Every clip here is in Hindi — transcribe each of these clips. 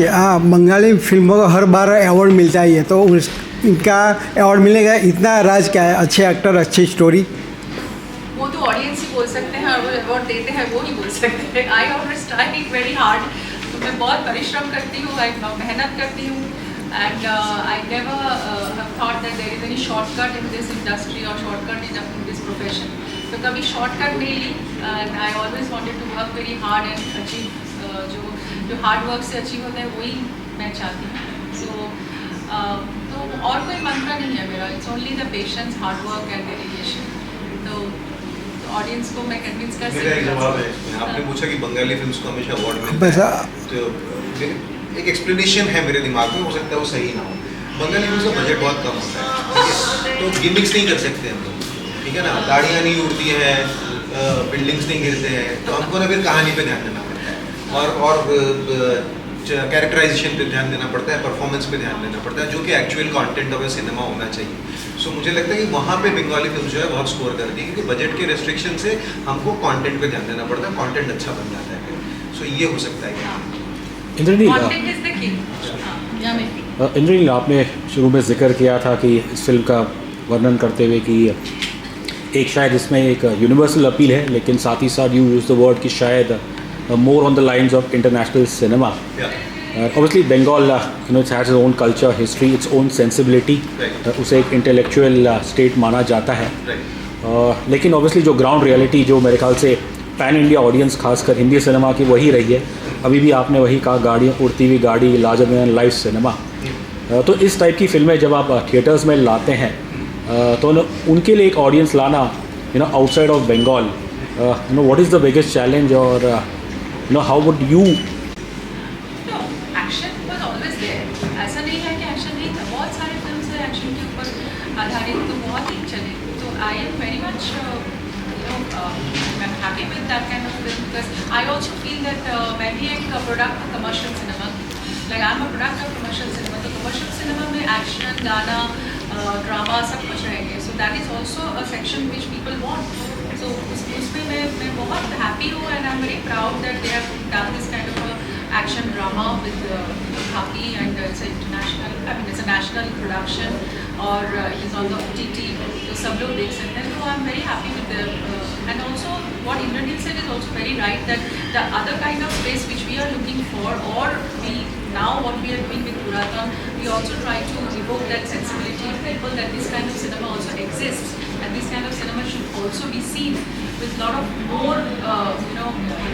हाँ, बंगाली फिल्मों को हर बार अवार्ड मिलता ही है, तो इनका अवार्ड मिलेगा, इतना राज क्या है? अच्छे एक्टर, अच्छी स्टोरी। वो तो ऑडियंस ही बोल सकते हैं, और वो अवार्ड देते हैं वो ही बोल सकते हैं। I always try very hard, तो मैं बहुत परिश्रम करती हूँ, मेहनत करती हूँ, and I never have thought that there is any shortcut in this industry और शॉर्टकट इन दिस प्रोफेशन। तो कभी शॉर्टकट नहीं ली, and I always wanted to work very hard and achieve जो हार्ड वर्क से अचीव होता है वही मैं चाहती हूँ। सो तो और कोई मंत्र नहीं है मेरा, it's only the patience, hard work and dedication. तो ऑडियंस को मैं कन्विंस कर सकती हूँ। मेरा एक जवाब है, आपने पूछा कि बंगाली फिल्म्स को हमेशा अवार्ड मिलता बस है, तो एक एक्सप्लेनेशन है मेरे दिमाग में, हो सकता है वो सही ना हो। बंगाली फिल्म्स का बजट बहुत कम होता है, ठीक है, तो गिमिक्स नहीं कर सकते हम लोग, ठीक है ना, गाड़ियाँ नहीं उड़ती हैं, बिल्डिंग्स नहीं गिरते हैं, तो हमको ना फिर कहानी पे ध्यान देना पड़ता है, और कैरेक्टराइजेशन पे ध्यान देना पड़ता है, परफॉर्मेंस पे ध्यान देना पड़ता है, जो कि एक्चुअल कंटेंट ऑफ सिनेमा होना चाहिए। सो मुझे लगता है कि वहाँ पे बंगाली फिल्म जो है बहुत स्कोर करती है, क्योंकि बजट के रेस्ट्रिक्शन से हमको कंटेंट पे ध्यान देना पड़ता है, कंटेंट अच्छा बन जाता है। सो ये हो सकता है। Content is the key. Yeah, maybe. Indranil, आपने शुरू में जिक्र किया था कि इस फिल्म का वर्णन करते हुए कि एक शायद इसमें एक यूनिवर्सल अपील है, लेकिन साथ ही साथ यू यूज़ द वर्ड कि शायद more on the lines of international cinema. Obviously Bengal it has its own culture, history, its own sensibility. उसे एक intellectual state माना जाता है, लेकिन obviously जो ground reality जो मेरे ख्याल से पैन इंडिया ऑडियंस खासकर हिंदी सिनेमा की वही रही है। अभी भी आपने वही कहा, गाड़ियाँ, उड़ती हुई गाड़ी, लार्जर देन लाइफ सिनेमा। तो इस टाइप की फिल्में जब आप थिएटर्स में लाते हैं, तो उनके लिए एक ऑडियंस लाना outside of Bengal, what is the biggest challenge, और how would you? No, action was always there. ऐसा नहीं है कि एक्शन नहीं था, बहुत सारे फिल्म्स हैं एक्शन के ऊपर आधारित, तो बहुत ही चले। तो I am very much I'm happy with that kind of film, because I also feel that मैं भी एक product of commercial cinema, like I'm a product of commercial cinema, तो कमर्शियल सिनेमा में एक्शन, गाना, ड्रामा सब कुछ रहेंगे, so that is also a section which people want. So उसमें मैं बहुत हैप्पी हूँ, and I am very proud that they have done this kind of action drama with Khakee, and it's international, I mean it's a national production, और it is on the OTT, तो सब लोग देख सकते हैं। तो I am very happy with and also what Indranil said is also very right, that the other kind of space which we are looking for, or what we are doing with Puratam, we also try to evoke that sensibility of people, that this kind of cinema also exists, and this kind of cinema should also be seen with lot of more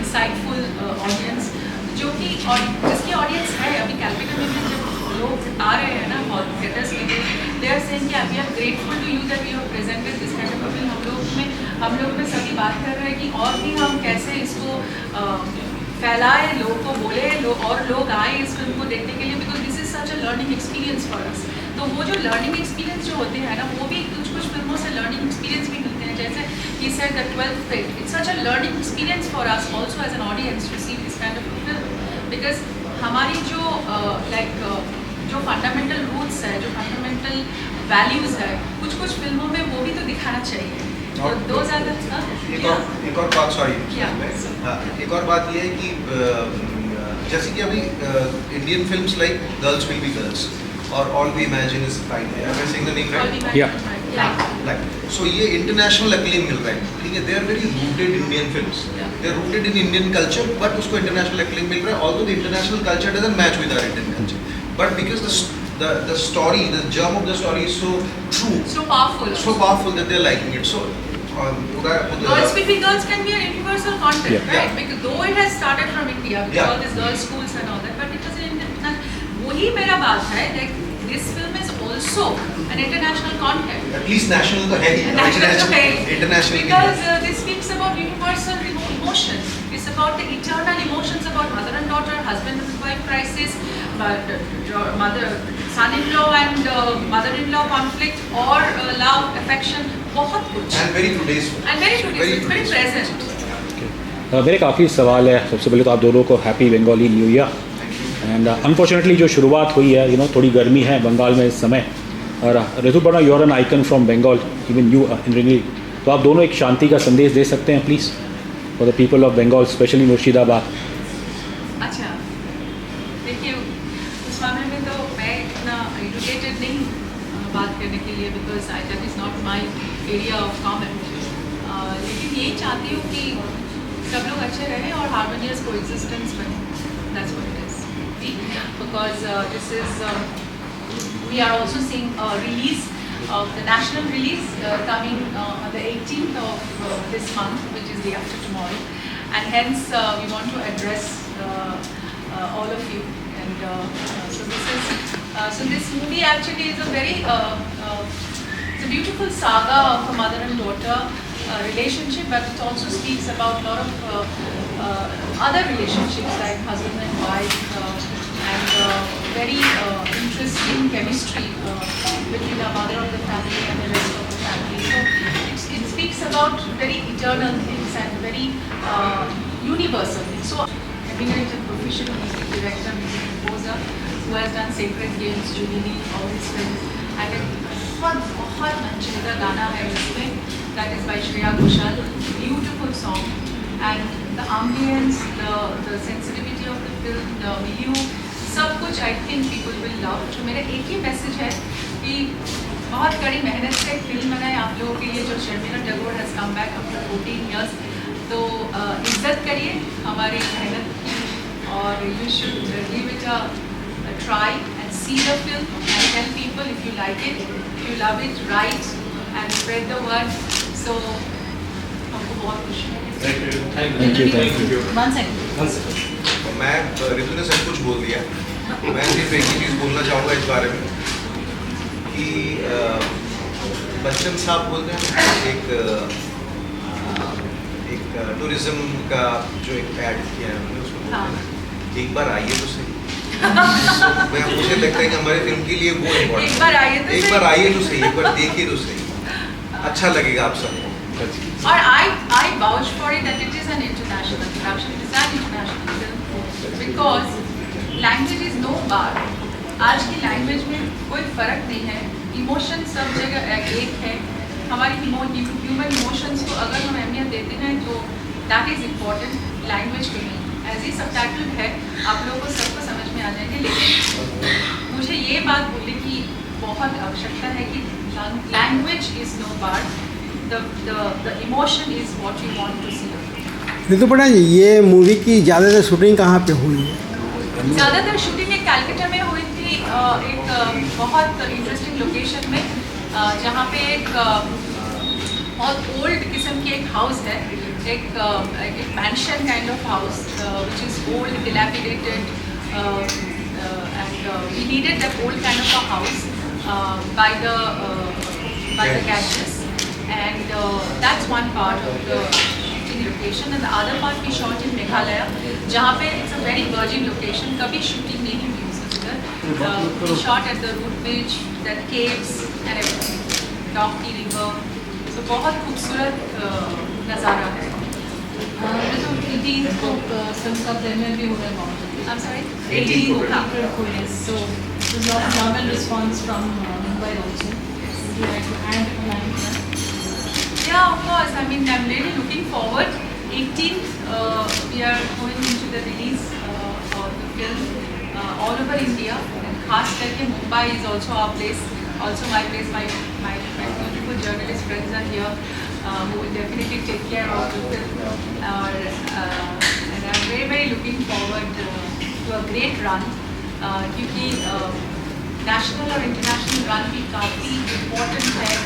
insightful audience, जो कि जिसकी ऑडियंस है। अभी कैलकाटा में जब लोग आ रहे हैं ना हॉल थिएटर्स में, दे आर सेइंग कि we are grateful to you that you have presented this kind of film. हम लोग में सभी बात कर रहे हैं कि और भी हम कैसे इसको फैलाए, लोगों को बोले, और लोग आए इस फिल्म को देखने के लिए, because this is such a learning experience for us. तो वो जो लर्निंग एक्सपीरियंस जो होते हैं ना, वो भी कुछ फिल्मों से लर्निंग एक्सपीरियंस भी मिलते हैं, जैसे he said the 12th grade, it's such a learning experience for us also as an audience to see this kind of film, because हमारी जो जो फंडामेंटल रूट्स है, जो फंडामेंटल वैल्यूज़ है, कुछ फिल्मों में वो भी तो दिखाना चाहिए। तो दो ज़्यादा एक और बात, सॉरी, एक और बात ये है कि जैसे कि अभी Indian films like girls will be girls और all we imagine is fine, I am saying the name right? So ये इंटरनेशनल एक्लेम मिल रहा है, ठीक है, they are very rooted Indian films, they are rooted in Indian culture, but उसको इंटरनेशनल एक्लेम मिल रहा है, although the international culture doesn't match with our Indian culture, but because the story, the germ of the story is so true, so powerful that they're liking it. So Girls Will Be Girls can be an universal content, right? Because though it has started from India, with all these girls' schools and all that, but it was an वही मेरा बात है, that this film is also an international content. At least national तो है ही, international because this speaks about universal emotions. It's about the eternal emotions about mother and daughter, husband and wife crisis, son-in-law and mother-in-law conflict, or love, affection, बहुत कुछ, and very today's, it's very present. मेरे काफ़ी सवाल है। सबसे पहले तो आप दोनों को happy Bengali new year. And unfortunately जो शुरुआत हुई है, थोड़ी गर्मी है बंगाल में इस समय, और Rituparna, you are an icon from Bengal, even you Indranil, तो आप दोनों एक शांति का संदेश दे सकते हैं please for the people of Bengal, specially Murshidabad. अच्छा, देखिए उस मामले में तो मैं इतना एजुकेटेड नहीं बात करने के लिए, because that is not my area of comment. लेकिन यही चाहती हूँ कि सब लोग अच्छे रहें और हारमोनियस को एग्जिस्टेंस बने। That's what it is, because this is we are also seeing release of the national release coming on the 18th of this month, which is day after tomorrow, and hence we want to address all of you. And so this movie actually is a very it's a beautiful saga of a mother and daughter relationship, but it also speaks about a lot of other relationships like husband and wife, and very interesting chemistry between the mother of the family and the rest of the family. So it speaks about very eternal things and very universal things. So Abhinay is a professional music director, music composer who has done Sacred Games, Jubilee, all his films, and a बहुत मंचेदा गाना है इसमें, that is by Shreya Ghoshal, beautiful song, and the ambience, the sensitivity of the film, the milieu, सब कुछ I think people will love. तो मेरा एक ही मैसेज है कि बहुत कड़ी मेहनत से फिल्म बनाए आप लोगों के लिए, जो Sharmila Tagore has come back after 14 years, तो इज्जत करिए हमारी मेहनत की, और you should give it a try and see the film and tell people if you like it, if you love it, write and spread the word. So हमको बहुत खुशी है। Thank you. One second. मैं ऋतु ने सब कुछ बोल दिया, मैं सिर्फ एक ही चीज़ बोलना चाहूँगा इस बारे में कि बच्चन साहब बोलते हैं एक टूरिज्म का जो एक ऐड किया है उन्होंने, उसको बोलते हैं एक बार आइए तो सही। मैं मुझे लगता है कि हमारे फिल्म के लिए वो इम्पोर्टेंट, एक बार आइए तो सही, एक बार देखिए तो सही, अच्छा लगेगा आप सबको। और I vouch for it that it is an international production, it is an international film, because language is no bar. आज की लैंग्वेज में कोई फ़र्क नहीं है, इमोशन सब जगह एक है। हमारी ह्यूमन इमोशंस को अगर हम अहमियत देते हैं तो दैट इज़ इम्पॉर्टेंट, लैंग्वेज को नहीं। एज ही सबटाइटल है, आप लोगों को सबको समझ में आ जाएंगे, लेकिन मुझे ये बात बोलने की बहुत आवश्यकता है कि language is no bar, the emotion is what we want to see. Rituparna ji, ये मूवी की ज़्यादातर शूटिंग कहाँ पे हुई है? ज़्यादातर शूटिंग एक कैलकाटा में हुई थी, एक बहुत इंटरेस्टिंग लोकेशन में, जहाँ पे एक बहुत ओल्ड किस्म की एक हाउस है, एक mention kind of house which is old, dilapidated, and we needed that old kind of a house by the Ganges, and that's one part of the shooting location, and the other part we shot in Meghalaya, जहाँ पे it's a very virgin location, कभी shooting नहीं हुई उधर। We shot at the root bridge, the caves and everything, Dopti River, so बहुत खूबसूरत नज़ारा है। तो 18 को फिल्म का प्रीमियर भी हो रहा है। I'm sorry? 18 April को, yes. So there's a lot of love and response from Mumbai also. Would you like to add a line to that? Yeah, of course. I mean, I'm really looking forward. 18th, we are going into the release of the film all over India, and खास करके Mumbai is also our place, also my place. My beautiful journalist friends are here, who will definitely take care of the film. And I'm very, very looking forward to a great run, क्योंकि national और international run भी